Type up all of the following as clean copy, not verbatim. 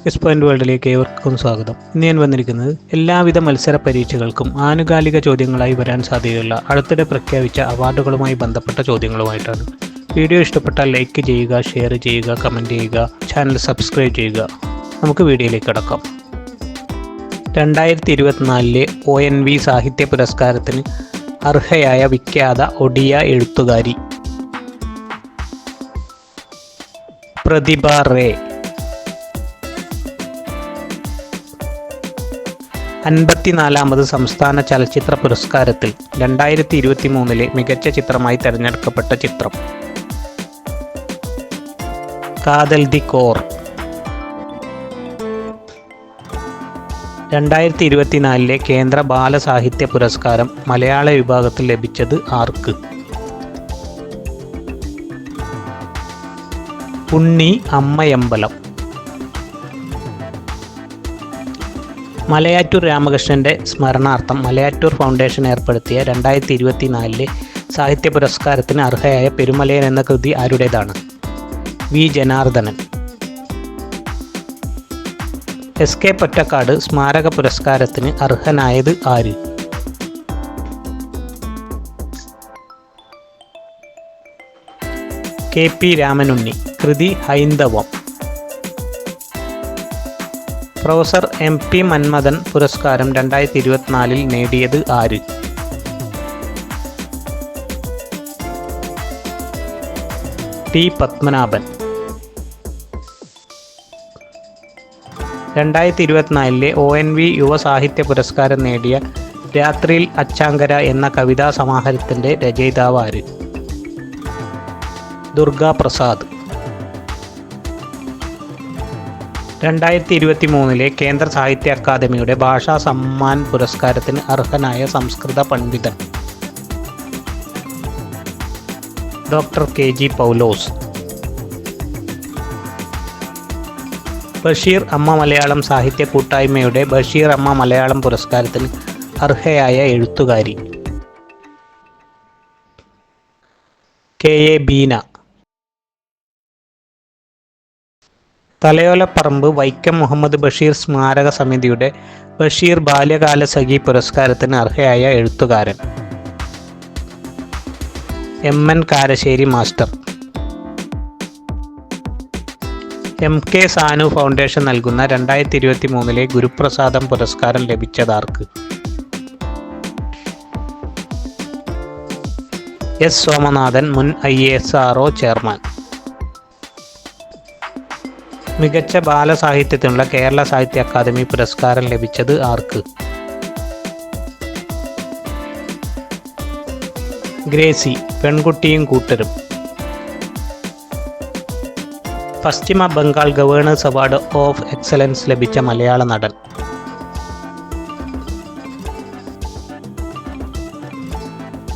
S point വേൾഡിലേക്ക് ഏവർക്കും സ്വാഗതം. ഇന്ന് ഞാൻ വന്നിരിക്കുന്നത് എല്ലാവിധ മത്സര പരീക്ഷകൾക്കും ആനുകാലിക ചോദ്യങ്ങളായി വരാൻ സാധ്യതയുള്ള അടുത്തിടെ പ്രഖ്യാപിച്ച അവാർഡുകളുമായി ബന്ധപ്പെട്ട ചോദ്യങ്ങളുമായിട്ടാണ്. വീഡിയോ ഇഷ്ടപ്പെട്ടാൽ ലൈക്ക് ചെയ്യുക, ഷെയർ ചെയ്യുക, കമൻറ്റ് ചെയ്യുക, ചാനൽ സബ്സ്ക്രൈബ് ചെയ്യുക. നമുക്ക് വീഡിയോയിലേക്ക് കടക്കാം. 2024 ONV സാഹിത്യ പുരസ്കാരത്തിന് അർഹയായ വിഖ്യാത ഒഡിയ എഴുത്തുകാരി പ്രതിഭ റേ. 54ാമത് സംസ്ഥാന ചലച്ചിത്ര പുരസ്കാരത്തിൽ 2023 മികച്ച ചിത്രമായി തിരഞ്ഞെടുക്കപ്പെട്ട ചിത്രം കാതൽ ദി കോർ. 2024 കേന്ദ്ര ബാലസാഹിത്യ പുരസ്കാരം മലയാള വിഭാഗത്തിൽ ലഭിച്ചത് ആർക്ക്? ഉണ്ണി അമ്മയമ്പലം. മലയാറ്റൂർ രാമകൃഷ്ണൻ്റെ സ്മരണാർത്ഥം മലയാറ്റൂർ ഫൗണ്ടേഷൻ ഏർപ്പെടുത്തിയ 2024 സാഹിത്യ പുരസ്കാരത്തിന് അർഹയായ പെരുമലയൻ എന്ന കൃതി ആരുടേതാണ്? വി ജനാർദ്ദനൻ. SK പൊറ്റക്കാട് സ്മാരക പുരസ്കാരത്തിന് അർഹനായത് ആര്? KP രാമനുണ്ണി. കൃതി ഹൈന്ദവം. പ്രൊഫസർ MP മന്മഥൻ പുരസ്കാരം 2024 നേടിയത് ആര്? T പത്മനാഭൻ. 2024 ONV യുവസാഹിത്യ പുരസ്കാരം നേടിയ രാത്രിയിൽ അച്ചാങ്കര എന്ന കവിതാ സമാഹാരത്തിൻ്റെ രചയിതാവ് ആര്? ദുർഗാ പ്രസാദ്. 2023 കേന്ദ്ര സാഹിത്യ അക്കാദമിയുടെ ഭാഷാ സമ്മാൻ പുരസ്കാരത്തിന് അർഹനായ സംസ്കൃത പണ്ഡിതൻ ഡോക്ടർ KG പൗലോസ്. ബഷീർ അമ്മ മലയാളം സാഹിത്യ കൂട്ടായ്മയുടെ ബഷീർ അമ്മ മലയാളം പുരസ്കാരത്തിന് അർഹയായ എഴുത്തുകാരി KA ബീന. തലയോലപ്പറമ്പ് വൈക്കം മുഹമ്മദ് ബഷീർ സ്മാരക സമിതിയുടെ ബഷീർ ബാല്യകാലസഖി പുരസ്കാരത്തിന് അർഹയായ എഴുത്തുകാരൻ MN Karassery master. MK Sanu foundation നൽകുന്ന 2023 ഗുരുപ്രസാദം പുരസ്കാരം ലഭിച്ചതാർക്ക്? S സോമനാഥൻ, മുൻ ISRO ചെയർമാൻ. മികച്ച ബാലസാഹിത്യത്തിനുള്ള കേരള സാഹിത്യ അക്കാദമി പുരസ്കാരം ലഭിച്ചത് ആർക്ക്? ഗ്രേസി. പെൺകുട്ടിയും കൂട്ടരും. പശ്ചിമ Bengal governors award of excellence ലഭിച്ച മലയാള നടൻ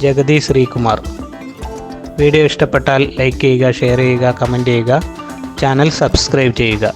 ജഗതി ശ്രീകുമാർ. വീഡിയോ ഇഷ്ടപ്പെട്ടാൽ ലൈക്ക് ചെയ്യുക, ഷെയർ ചെയ്യുക, കമൻറ്റ് ചെയ്യുക, ചാനൽ സബ്സ്ക്രൈബ് ചെയ്യുക.